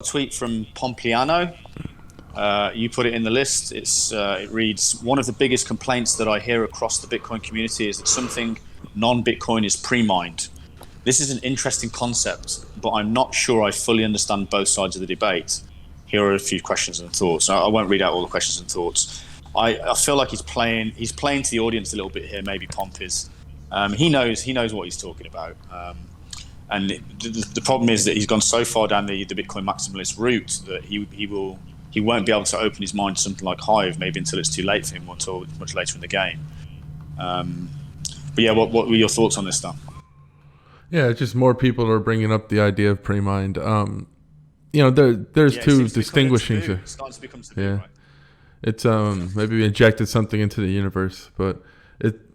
tweet from Pompliano. You put it in the list. It reads, one of the biggest complaints that I hear across the Bitcoin community is that something non-Bitcoin is pre-mined. This is an interesting concept, but I'm not sure I fully understand both sides of the debate. Here are a few questions and thoughts. I won't read out all the questions and thoughts. I feel like he's playing to the audience a little bit here. Maybe Pomp is. He knows what he's talking about. And the problem is that he's gone so far down the Bitcoin maximalist route that he won't be able to open his mind to something like Hive, maybe until it's too late for him, until much later in the game. But yeah, what were your thoughts on this stuff? Yeah, just more people are bringing up the idea of pre-mined. There's two distinguishing. It's starting to become taboo, yeah, right? It's maybe we injected something into the universe, but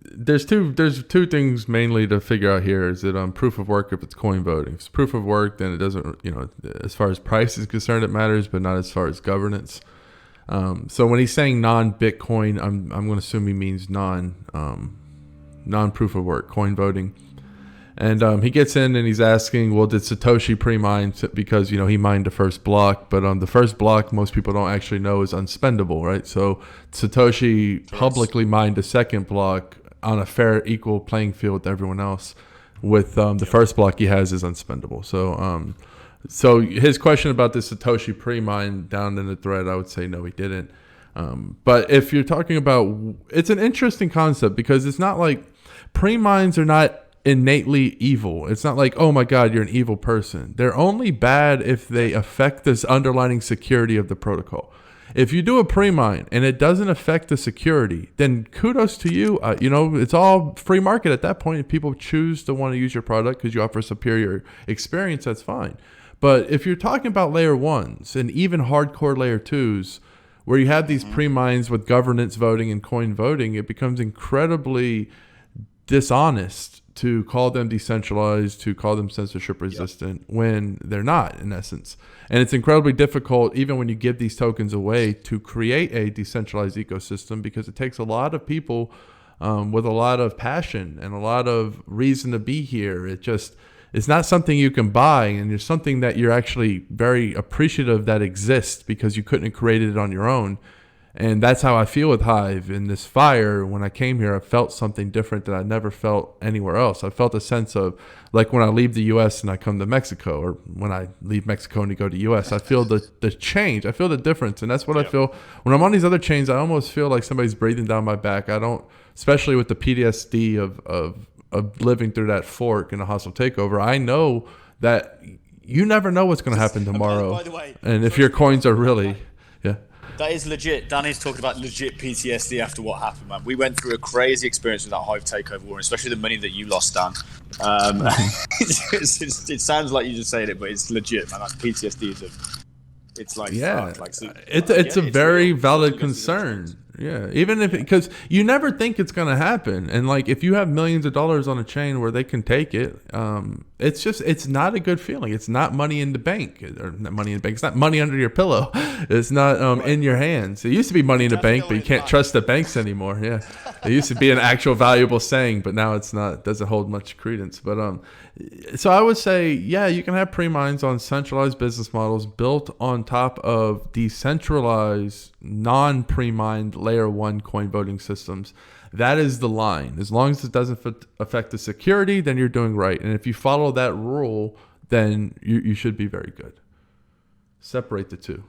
there's two things mainly to figure out here. Is it proof of work if it's coin voting? If it's proof of work, then it doesn't, as far as price is concerned, it matters, but not as far as governance. So when he's saying non-Bitcoin, I'm going to assume he means non-proof of work, coin voting. And he gets in and he's asking, well, did Satoshi pre-mine because, he mined the first block, but on the first block, most people don't actually know is unspendable, right? So Satoshi publicly mined the second block on a fair, equal playing field with everyone else. With the first block he has is unspendable. So his question about the Satoshi pre-mine down in the thread, I would say no, he didn't. But if you're talking about, it's an interesting concept because it's not like pre-mines are not innately evil. It's not like, oh my God, you're an evil person. They're only bad if they affect this underlying security of the protocol. If you do a pre-mine and it doesn't affect the security, then kudos to you. It's all free market at that point. If people choose to want to use your product because you offer superior experience, that's fine. But if you're talking about layer ones and even hardcore layer twos, where you have these pre-mines with governance voting and coin voting, it becomes incredibly dishonest to call them decentralized, to call them censorship resistant when they're not, in essence. And it's incredibly difficult, even when you give these tokens away, to create a decentralized ecosystem because it takes a lot of people with a lot of passion and a lot of reason to be here. It's not something you can buy, and it's something that you're actually very appreciative that exists because you couldn't have created it on your own. And that's how I feel with Hive. In this fire, when I came here, I felt something different that I never felt anywhere else. I felt a sense of, like when I leave the U.S. and I come to Mexico, or when I leave Mexico and go to U.S., I feel the change. I feel the difference. And that's what I feel. When I'm on these other chains, I almost feel like somebody's breathing down my back. I don't, especially with the PTSD of living through that fork in a hostile takeover. I know that you never know what's going to happen tomorrow. By the way, and if your coins are really... Yeah. That is legit. Danny's talking about legit PTSD after what happened, man. We went through a crazy experience with that Hive takeover war, especially the money that you lost, Dan. It sounds like you just saying it, but it's legit, man. Like PTSD is it's like, it's a very valid concern. Yeah, even if because you never think it's going to happen, and like if you have millions of dollars on a chain where they can take it, it's not a good feeling. It's not money in the bank, or not money in the bank. It's not money under your pillow. It's not in your hands. It used to be money in the bank, but you can't trust the banks anymore. Yeah, it used to be an actual valuable saying, but now it's not. It doesn't hold much credence. But so I would say, yeah, you can have pre-mines on centralized business models built on top of decentralized, non-pre-mined layer one coin voting systems. That is the line. As long as it doesn't affect the security, then you're doing right. And if you follow that rule, then you should be very good. Separate the two.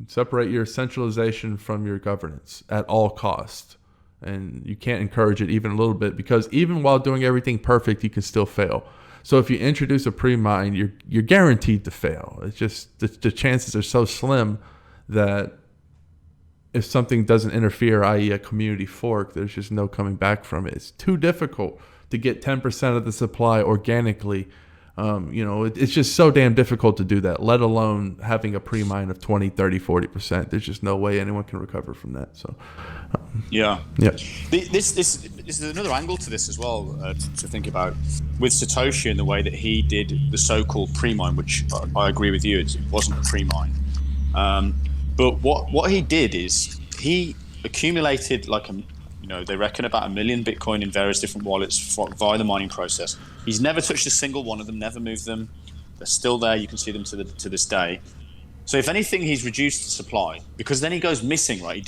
Separate your centralization from your governance at all costs. And you can't encourage it even a little bit, because even while doing everything perfect, you can still fail. So if you introduce a pre-mine, you're guaranteed to fail. It's just the chances are so slim that if something doesn't interfere, i.e. a community fork, there's just no coming back from it. It's too difficult to get 10% of the supply organically. It's just so damn difficult to do that, let alone having a pre-mine of 20, 30, 40%. There's just no way anyone can recover from that. So, yeah. This is another angle to this as well to think about with Satoshi and the way that he did the so-called pre-mine, which I agree with you, it wasn't a pre-mine. But what he did is he accumulated they reckon about 1 million Bitcoin in various different wallets via the mining process. He's never touched a single one of them, never moved them. They're still there. You can see them to this day. So if anything, he's reduced the supply, because then he goes missing, right?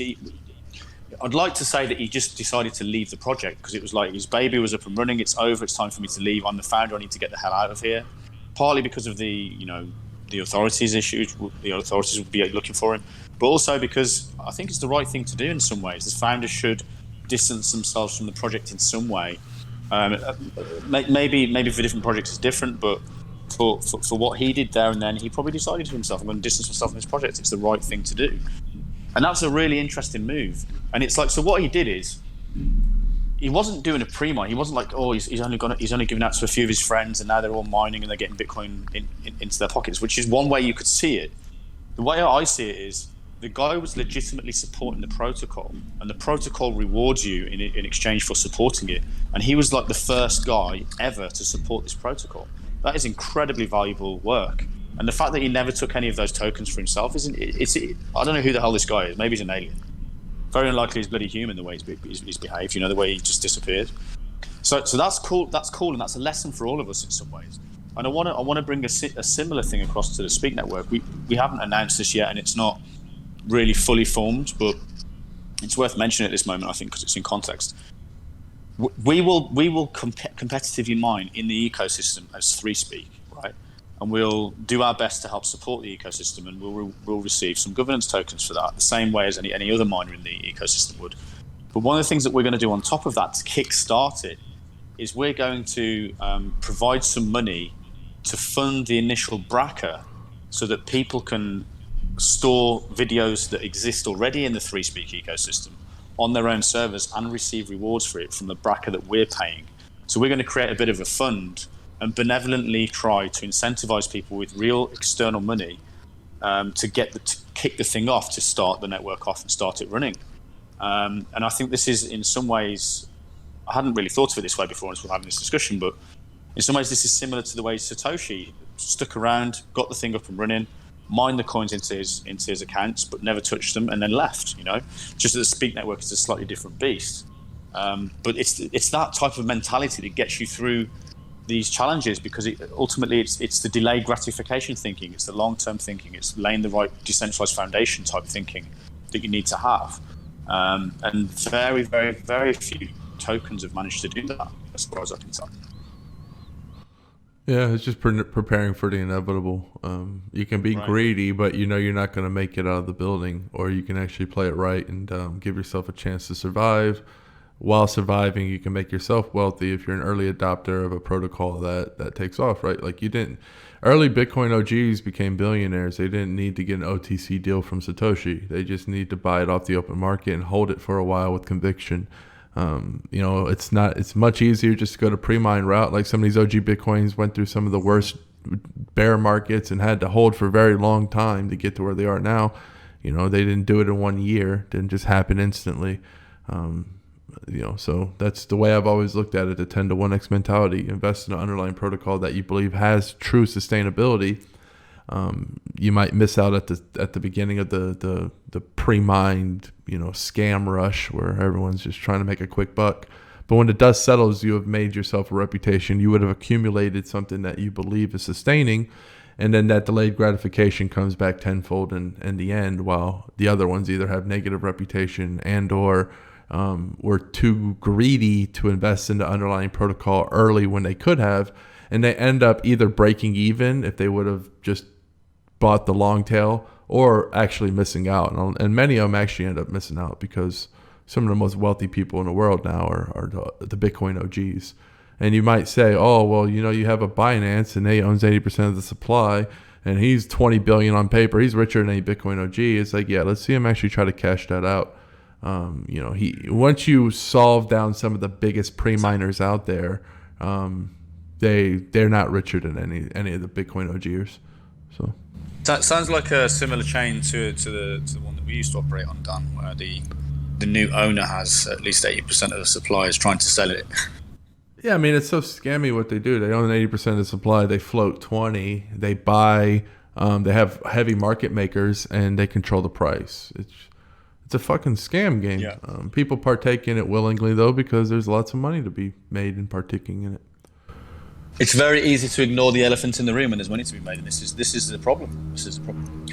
I'd like to say that he just decided to leave the project because it was like his baby was up and running. It's over. It's time for me to leave. I'm the founder. I need to get the hell out of here. Partly because of the authorities issues. The authorities would be looking for him, but also because I think it's the right thing to do in some ways. The founders should distance themselves from the project in some way. Maybe for different projects it's different, but for what he did there and then, he probably decided to himself, I'm going to distance myself from this project. It's the right thing to do. And that's a really interesting move. And it's like, so what he did is, he wasn't doing a pre-mine. He wasn't like, oh, he's only given out to a few of his friends, and now they're all mining and they're getting Bitcoin into their pockets, which is one way you could see it. The way I see it is, the guy was legitimately supporting the protocol, and the protocol rewards you in exchange for supporting it. And he was like the first guy ever to support this protocol. That is incredibly valuable work. And the fact that he never took any of those tokens for himself I don't know who the hell this guy is. Maybe he's an alien. Very unlikely he's bloody human the way he's behaved. The way he just disappeared. So that's cool. That's cool, and that's a lesson for all of us in some ways. And I want to bring a similar thing across to the Speak Network. We haven't announced this yet, and it's not really fully formed, but it's worth mentioning at this moment, I think, because it's in context. We will competitively mine in the ecosystem as ThreeSpeak, right? And we'll do our best to help support the ecosystem, and we'll receive some governance tokens for that, the same way as any other miner in the ecosystem would. But one of the things that we're going to do on top of that to kickstart it is we're going to provide some money to fund the initial bracket so that people can store videos that exist already in the ThreeSpeak ecosystem on their own servers and receive rewards for it from the bracket that we're paying. So we're going to create a bit of a fund and benevolently try to incentivize people with real external money to kick the thing off, to start the network off and start it running. And I think this is, in some ways, I hadn't really thought of it this way before as we're having this discussion, but in some ways this is similar to the way Satoshi stuck around, got the thing up and running, mined the coins into his accounts, but never touched them, and then left. Just that the Speak Network is a slightly different beast. But it's that type of mentality that gets you through these challenges, because ultimately it's the delayed gratification thinking, it's the long-term thinking, it's laying the right decentralized foundation type thinking that you need to have. And very, very, very few tokens have managed to do that, as far as I can tell. Yeah, it's just preparing for the inevitable. You can be greedy, but you're not going to make it out of the building, or you can actually play it right and give yourself a chance to survive. While surviving, you can make yourself wealthy if you're an early adopter of a protocol that takes off, right? Like early Bitcoin OGs became billionaires. They didn't need to get an OTC deal from Satoshi. They just need to buy it off the open market and hold it for a while with conviction. It's much easier just to go to pre-mine route. Like some of these OG Bitcoins went through some of the worst bear markets and had to hold for a very long time to get to where they are now. They didn't do it in 1 year. It didn't just happen instantly. So that's the way I've always looked at it, the 10 to 1x mentality. Invest in an underlying protocol that you believe has true sustainability. You might miss out at the beginning of the pre-mined, scam rush where everyone's just trying to make a quick buck. But when the dust settles, you have made yourself a reputation. You would have accumulated something that you believe is sustaining, and then that delayed gratification comes back tenfold in the end, while the other ones either have negative reputation and/or were too greedy to invest in the underlying protocol early when they could have, and they end up either breaking even if they would have just bought the long tail, or actually missing out. And many of them actually end up missing out because some of the most wealthy people in the world now are the Bitcoin OGs. And you might say, oh, well, you have a Binance and he owns 80% of the supply and he's 20 billion on paper. He's richer than any Bitcoin OG. It's like, yeah, let's see him actually try to cash that out. Once you solve down some of the biggest pre-miners out there, they're not richer than any of the Bitcoin OGers. So that sounds like a similar chain to the one that we used to operate on, Dan, where the new owner has at least 80% of the suppliers trying to sell it. Yeah, I mean, it's so scammy what they do. They own 80% of the supply. They float 20. They buy. They have heavy market makers, and they control the price. It's a fucking scam game. Yeah. People partake in it willingly, though, because there's lots of money to be made in partaking in it. It's very easy to ignore the elephant in the room when there's money to be made, and this is the problem. This is the problem.